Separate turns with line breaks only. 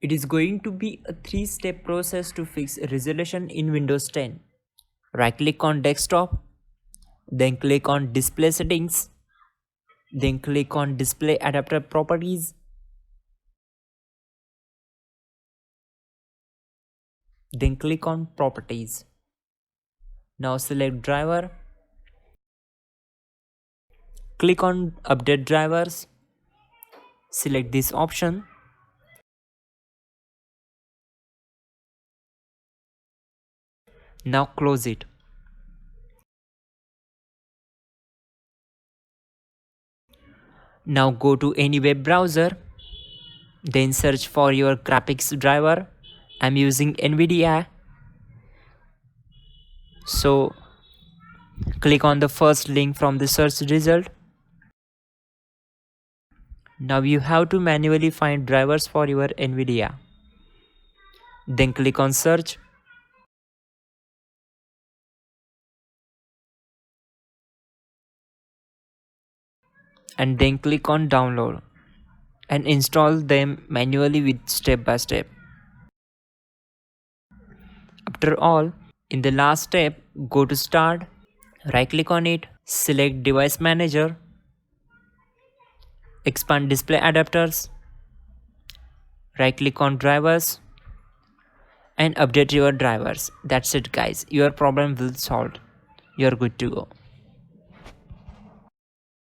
It is going to be a 3-step process to fix resolution in Windows 10. Right click on desktop, then click on display settings, then click on display adapter properties, then click on properties. Now select driver, click on update drivers, select this option. Now close it. Now go to any web browser, then search for your graphics driver. I'm using NVIDIA, so click on the first link from the search result. Now you have to manually find drivers for your NVIDIA. Then click on search. And then click on download and install them manually with step by step. After all, in the last step, go to start, right click on it, select device manager, expand display adapters, right click on drivers and update your drivers. That's it guys, your problem will solved. You're good to go.